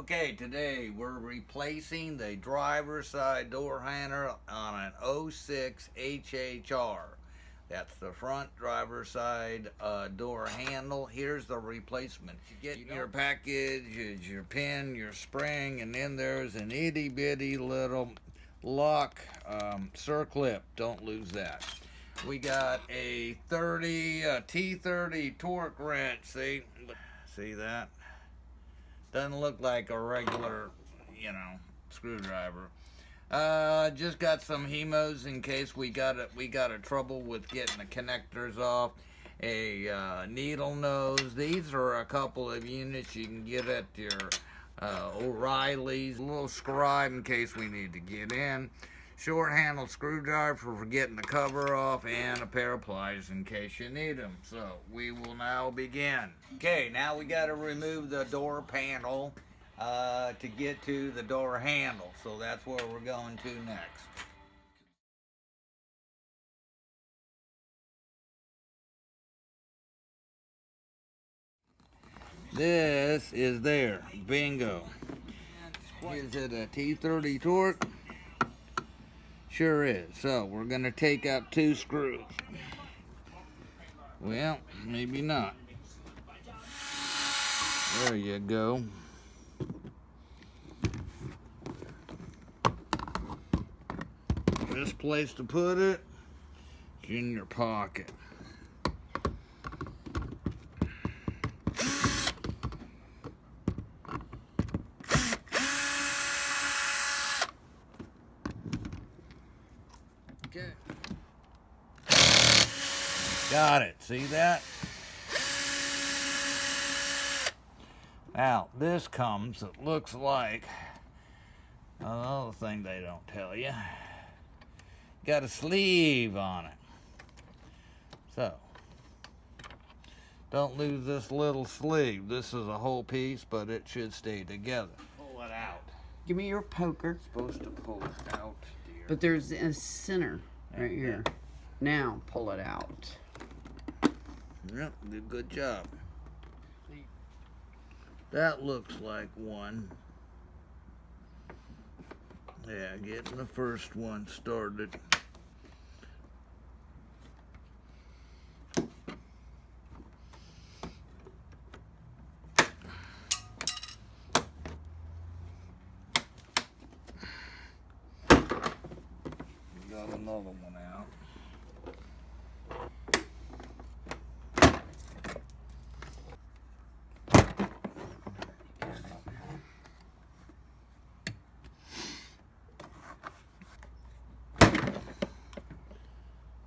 Okay, today we're replacing the driver's side door handle on an '06 HHR. That's the front driver's side door handle. Here's the replacement. You get your package, your pin, your spring, and then there's an itty bitty little lock circlip. Don't lose that. We got a T30 torque wrench. See that? Doesn't look like a regular, screwdriver. Just got some hemos in case we got a trouble with getting the connectors off. A needle nose. These are a couple of units you can get at your O'Reilly's. A little scribe in case we need to get in. Short handle screwdriver for getting the cover off, and a pair of pliers in case you need them. So we will now begin. Okay, now we got to remove the door panel to get to the door handle. So that's where we're going to next. This is there. Bingo. Is it a T30 torque? Sure is. So we're going to take out 2 screws. Well, maybe not. There you go. Best place to put it is in your pocket. Okay. Got it. See that? Now, this comes, it looks like another thing they don't tell you. Got a sleeve on it. So, don't lose this little sleeve. This is a whole piece, but it should stay together. Pull it out. Give me your poker. Supposed to pull it out, dear. But there's a center right here. Now pull it out. Yep, did a good job. That looks like one. Yeah, getting the first one started. Got another one out.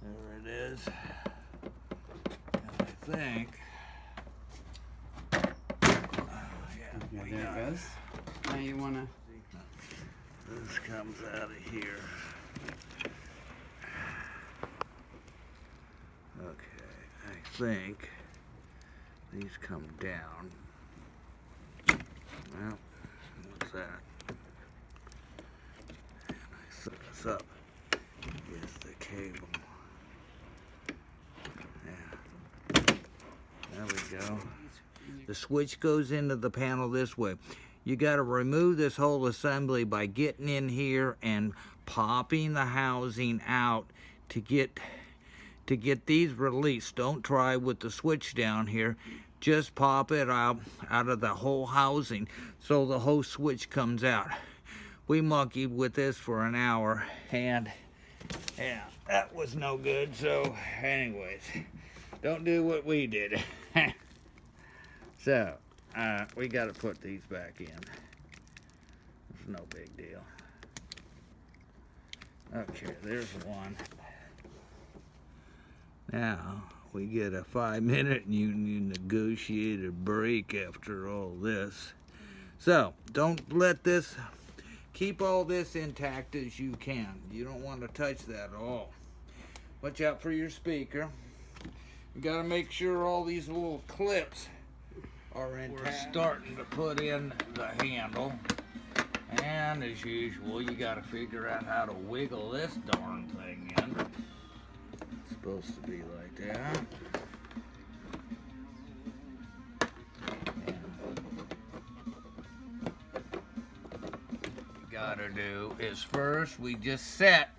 There it is. And I think, Yeah, there it goes. Now you want to... This comes out of here. Okay, I think these come down. Well, what's that? And I set this up. Here's the cable. Yeah. There we go. The switch goes into the panel this way. You got to remove this whole assembly by getting in here and popping the housing out to get these released. Don't try with the switch down here. Just pop it out of the whole housing so the whole switch comes out. We monkeyed with this for an hour, and yeah, that was no good. So anyways, don't do what we did. So we got to put these back in. It's no big deal. Okay, there's one. Now we get a 5-minute union negotiated break after all this. So don't let this, keep all this intact as you can. You don't want to touch that at all. Watch out for your speaker. You got to make sure all these little clips are intact. We're starting to put in the handle. And as usual, you got to figure out how to wiggle this darn thing in. It's supposed to be like that. gotta do is first we just set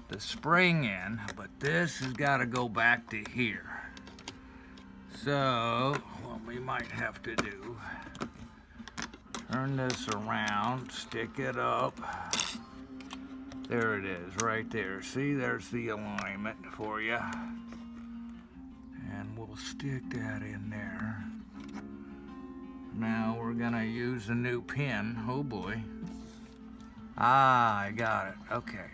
the spring in, but this has got to go back to here. So what we might have to do, turn this around, stick it up. There it is, right there. See, there's the alignment for you. And we'll stick that in there. Now we're gonna use a new pin. Oh boy. Ah, I got it. Okay.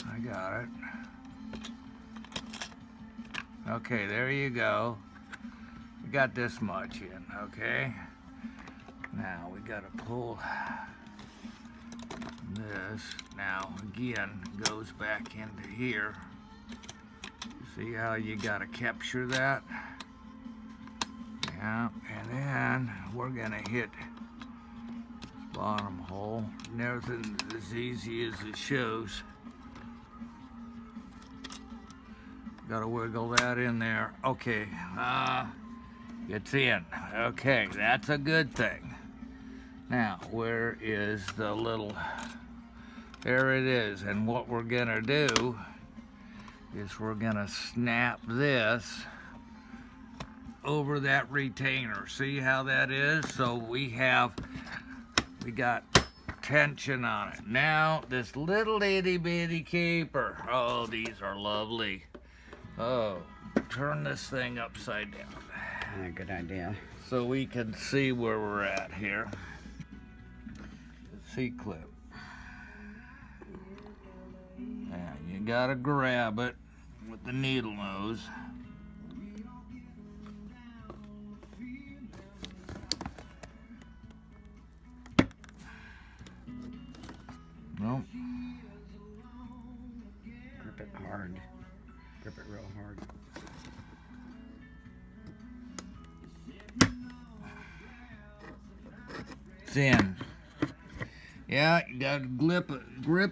I got it. Okay, there you go. We got this much in, okay? Now we gotta pull this. Now again, goes back into here. See how you gotta capture that? Yeah, and then we're gonna hit this bottom hole. Nothing as easy as it shows. Gotta wiggle that in there. Okay, it's in. Okay, that's a good thing. Now, where is the little... There it is. And what we're gonna do is we're gonna snap this over that retainer. See how that is? So we got tension on it. Now, this little itty bitty keeper. Oh, these are lovely. Oh, turn this thing upside down. Yeah, good idea. So we can see where we're at here. The C-clip. Yeah, you gotta grab it with the needle nose. Nope. Grip it hard. Grip it real hard. It's in. Yeah, you gotta grip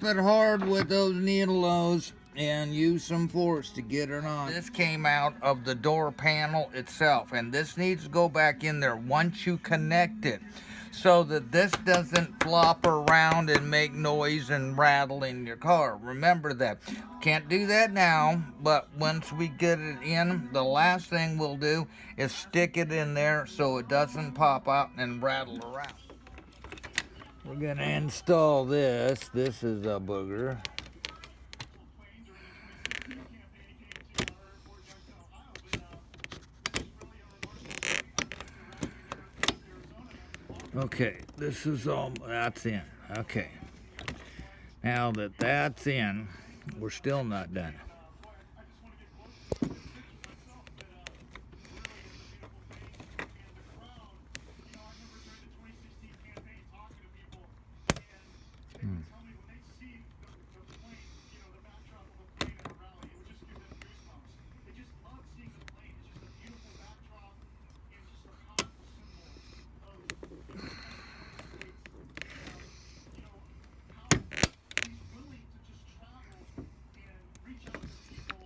it hard with those needle nose and use some force to get it on. This came out of the door panel itself, and this needs to go back in there once you connect it, so that this doesn't flop around and make noise and rattle in your car. Remember that. Can't do that now, but once we get it in, the last thing we'll do is stick it in there so it doesn't pop out and rattle around. We're gonna install this. This is a booger. Okay, this is all, that's in. Okay. Now that that's in, we're still not done.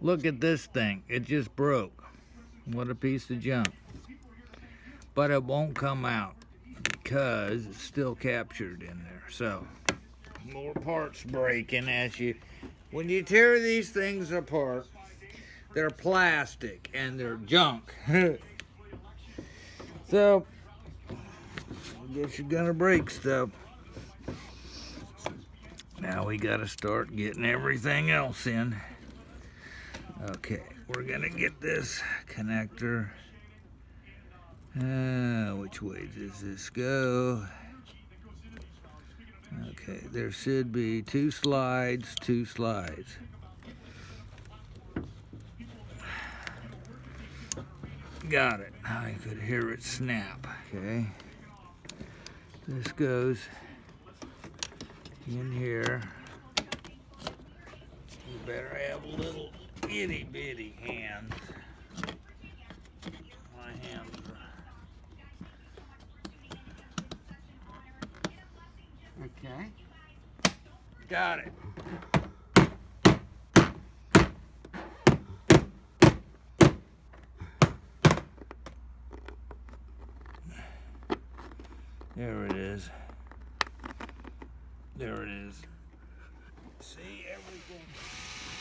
Look at this thing. It just broke. What a piece of junk. But it won't come out because it's still captured in there. So, more parts breaking as you... When you tear these things apart, they're plastic and they're junk. So, I guess you're gonna break stuff. Now we gotta start getting everything else in. Okay, we're gonna get this connector. Which way does this go? Okay, there should be two slides. Got it. I could hear it snap. Okay. This goes in here. You better have little itty bitty hands. My hands are... Okay. Got it. There it is. There it is. See everything.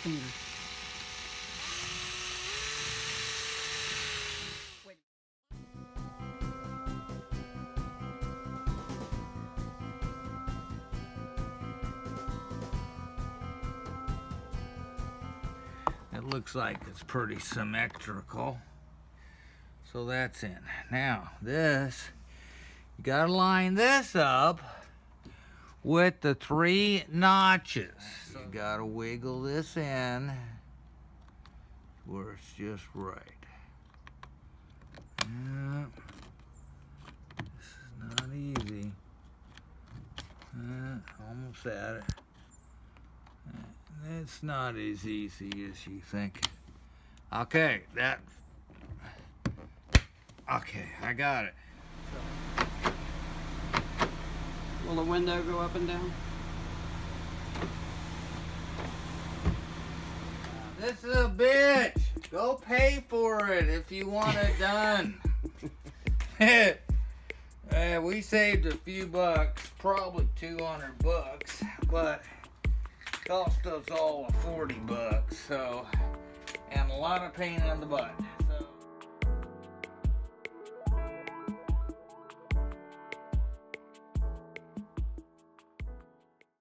Finger. It looks like it's pretty symmetrical. So that's in. Now this, you gotta line this up with the 3 notches. You gotta wiggle this in where it's just right. Yep. This is not easy. Almost at it. It's not as easy as you think. Okay, okay, I got it. Will the window go up and down? This is a bitch. Go pay for it if you want it done. We saved a few bucks, probably 200 bucks, but cost us all 40 bucks, so, and a lot of pain in the butt.